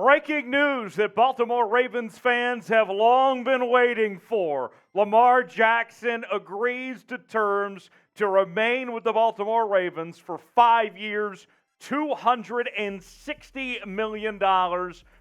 Breaking news that Baltimore Ravens fans have long been waiting for. Lamar Jackson agrees to terms to remain with the Baltimore Ravens for 5 years, $260 million,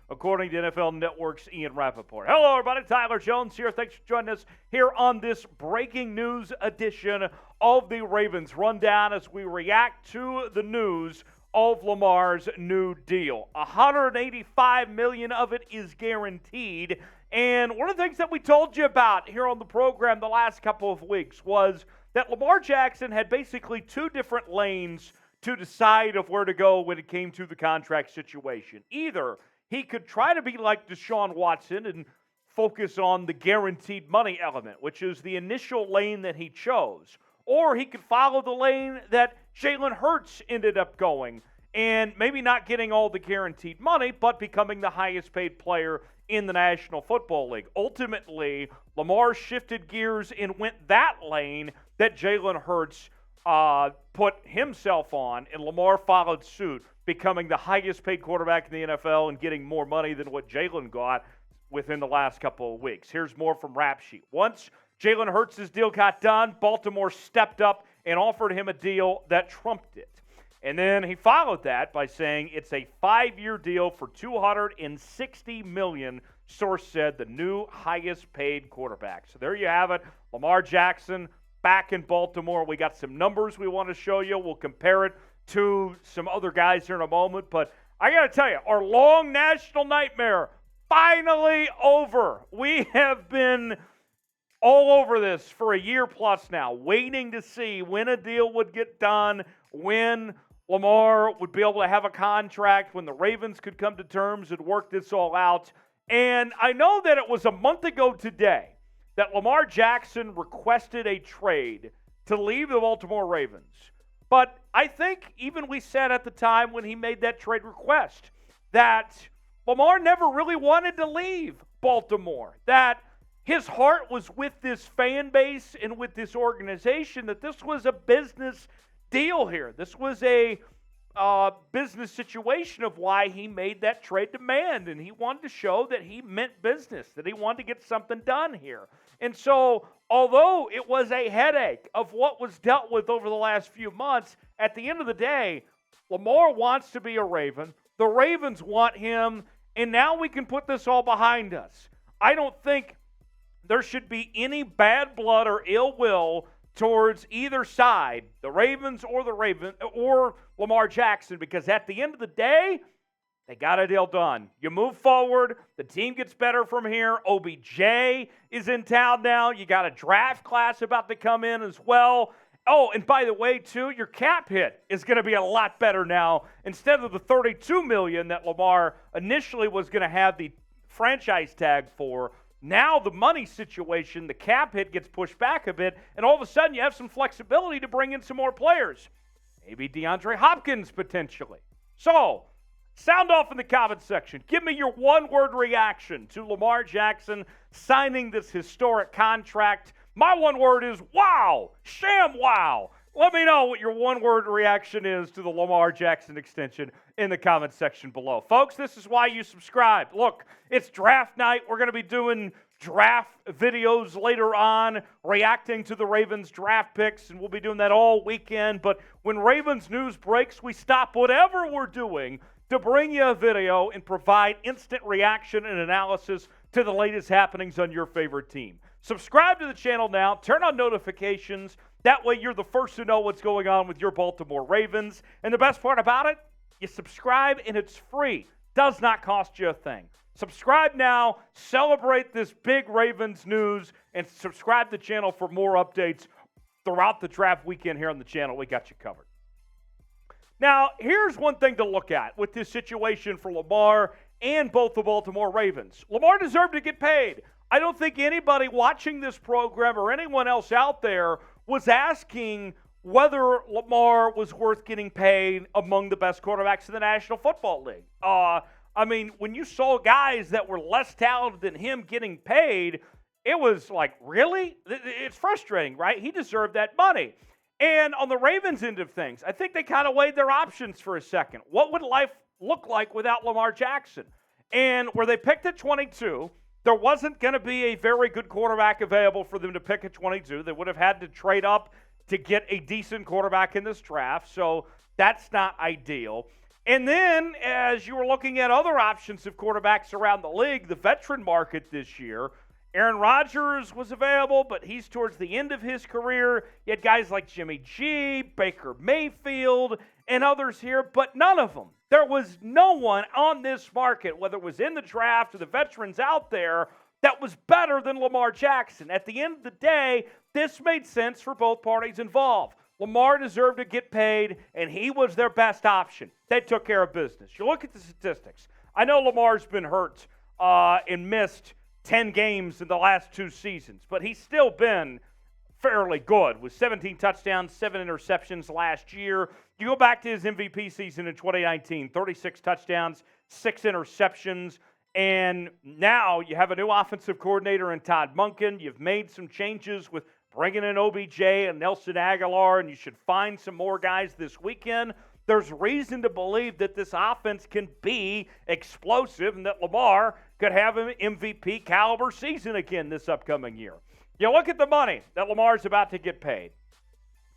according to NFL Network's Ian Rappaport. Hello, everybody. Tyler Jones here. Thanks for joining us here on this breaking news edition of the Ravens Rundown as we react to the news of Lamar's new deal. $185 million of it is guaranteed. And one of the things that we told you about here on the program the last couple of weeks was that Lamar Jackson had basically two different lanes to decide of where to go when it came to the contract situation. Either he could try to be like Deshaun Watson and focus on the guaranteed money element, which is the initial lane that he chose, or he could follow the lane that Jalen Hurts ended up going and maybe not getting all the guaranteed money, but becoming the highest paid player in the National Football League. Ultimately, Lamar shifted gears and went that lane that Jalen Hurts put himself on, and Lamar followed suit, becoming the highest paid quarterback in the NFL and getting more money than what Jalen got within the last couple of weeks. Here's more from Rap Sheet. Once Jalen Hurts' deal got done, Baltimore stepped up and offered him a deal that trumped it. And then he followed that by saying it's a 5-year deal for $260 million, source said, the new highest paid quarterback. So there you have it. Lamar Jackson back in Baltimore. We got some numbers we want to show you. We'll compare it to some other guys here in a moment. But I got to tell you, our long national nightmare finally over. We have been all over this for a year plus now, waiting to see when a deal would get done, when Lamar would be able to have a contract, when the Ravens could come to terms and work this all out. And I know that it was a month ago today that Lamar Jackson requested a trade to leave the Baltimore Ravens. But I think even we said at the time when he made that trade request that Lamar never really wanted to leave Baltimore, that his heart was with this fan base and with this organization, that this was a business deal here. This was a business situation of why he made that trade demand, and he wanted to show that he meant business, that he wanted to get something done here. And so, although it was a headache of what was dealt with over the last few months, at the end of the day, Lamar wants to be a Raven. The Ravens want him, and now we can put this all behind us. I don't think there should be any bad blood or ill will towards either side, the Ravens or Lamar Jackson, because at the end of the day, they got a deal done. You move forward, the team gets better from here. OBJ is in town now. You got a draft class about to come in as well. Oh, and by the way, too, your cap hit is going to be a lot better now. Instead of the $32 million that Lamar initially was going to have the franchise tag for, now the money situation, the cap hit gets pushed back a bit, and all of a sudden you have some flexibility to bring in some more players. Maybe DeAndre Hopkins potentially. So, sound off in the comment section. Give me your one-word reaction to Lamar Jackson signing this historic contract. My one word is wow, sham wow. Let me know what your one-word reaction is to the Lamar Jackson extension in the comment section below. Folks, this is why you subscribe. Look, it's draft night. We're going to be doing draft videos later on, reacting to the Ravens draft picks, and we'll be doing that all weekend. But when Ravens news breaks, we stop whatever we're doing to bring you a video and provide instant reaction and analysis to the latest happenings on your favorite team. Subscribe to the channel now. Turn on notifications. That way you're the first to know what's going on with your Baltimore Ravens. And the best part about it, you subscribe and it's free. Does not cost you a thing. Subscribe now. Celebrate this big Ravens news. And subscribe to the channel for more updates throughout the draft weekend here on the channel. We got you covered. Now, here's one thing to look at with this situation for Lamar and both the Baltimore Ravens. Lamar deserved to get paid. I don't think anybody watching this program or anyone else out there was asking whether Lamar was worth getting paid among the best quarterbacks in the National Football League. I mean, when you saw guys that were less talented than him getting paid, it was like, really? It's frustrating, right? He deserved that money. And on the Ravens end of things, I think they kind of weighed their options for a second. What would life look like without Lamar Jackson? And where they picked at 22, there wasn't going to be a very good quarterback available for them to pick at 22. They would have had to trade up to get a decent quarterback in this draft, so that's not ideal. And then, as you were looking at other options of quarterbacks around the league, the veteran market this year, Aaron Rodgers was available, but he's towards the end of his career. You had guys like Jimmy G, Baker Mayfield, and others here, but none of them. There was no one on this market, whether it was in the draft or the veterans out there, that was better than Lamar Jackson. At the end of the day, this made sense for both parties involved. Lamar deserved to get paid, and he was their best option. They took care of business. You look at the statistics. I know Lamar's been hurt and missed 10 games in the last 2 seasons, but he's still been fairly good with 17 touchdowns, 7 interceptions last year. You go back to his MVP season in 2019, 36 touchdowns, 6 interceptions, and now you have a new offensive coordinator in Todd Monken. You've made some changes with bringing in OBJ and Nelson Aguilar, and you should find some more guys this weekend. There's reason to believe that this offense can be explosive and that Lamar could have an MVP caliber season again this upcoming year. You look at the money that Lamar's about to get paid,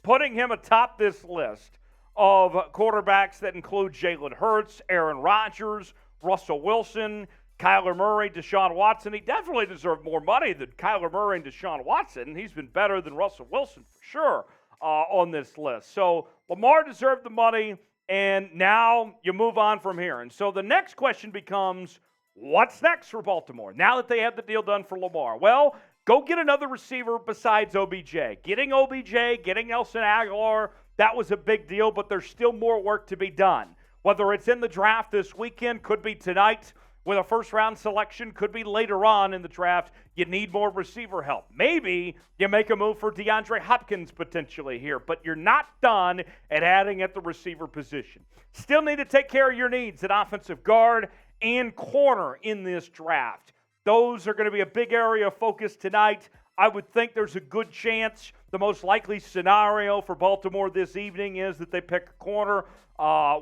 putting him atop this list of quarterbacks that include Jalen Hurts, Aaron Rodgers, Russell Wilson, Kyler Murray, Deshaun Watson. He definitely deserved more money than Kyler Murray and Deshaun Watson. He's been better than Russell Wilson for sure on this list. So Lamar deserved the money, and now you move on from here. And so the next question becomes, what's next for Baltimore now that they have the deal done for Lamar? Well, go get another receiver besides OBJ. Getting OBJ, getting Nelson Aguilar, that was a big deal, but there's still more work to be done. Whether it's in the draft this weekend, could be tonight with a first-round selection, could be later on in the draft. You need more receiver help. Maybe you make a move for DeAndre Hopkins potentially here, but you're not done at adding at the receiver position. Still need to take care of your needs at offensive guard and corner in this draft. Those are going to be a big area of focus tonight. I would think there's a good chance the most likely scenario for Baltimore this evening is that they pick a corner.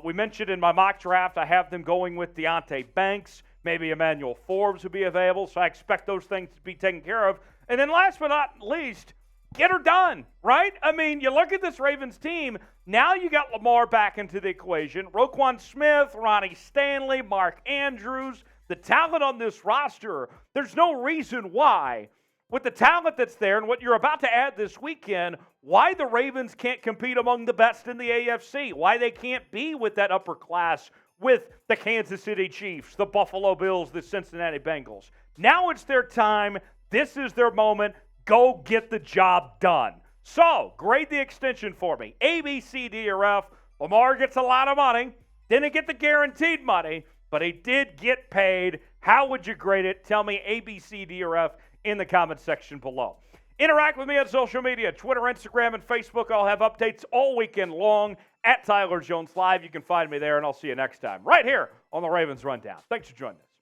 We mentioned in my mock draft, I have them going with Deonte Banks. Maybe Emmanuel Forbes would be available, so I expect those things to be taken care of. And then last but not least, get her done, right? I mean, you look at this Ravens team, now you got Lamar back into the equation. Roquan Smith, Ronnie Stanley, Mark Andrews, the talent on this roster, there's no reason why, with the talent that's there and what you're about to add this weekend, why the Ravens can't compete among the best in the AFC, why they can't be with that upper class with the Kansas City Chiefs, the Buffalo Bills, the Cincinnati Bengals. Now it's their time. This is their moment. Go get the job done. So, grade the extension for me. A, B, C, D, or F. Lamar gets a lot of money. Didn't get the guaranteed money, but he did get paid. How would you grade it? Tell me A, B, C, D, or F in the comment section below. Interact with me on social media, Twitter, Instagram, and Facebook. I'll have updates all weekend long at Tyler Jones Live. You can find me there, and I'll see you next time right here on the Ravens Rundown. Thanks for joining us.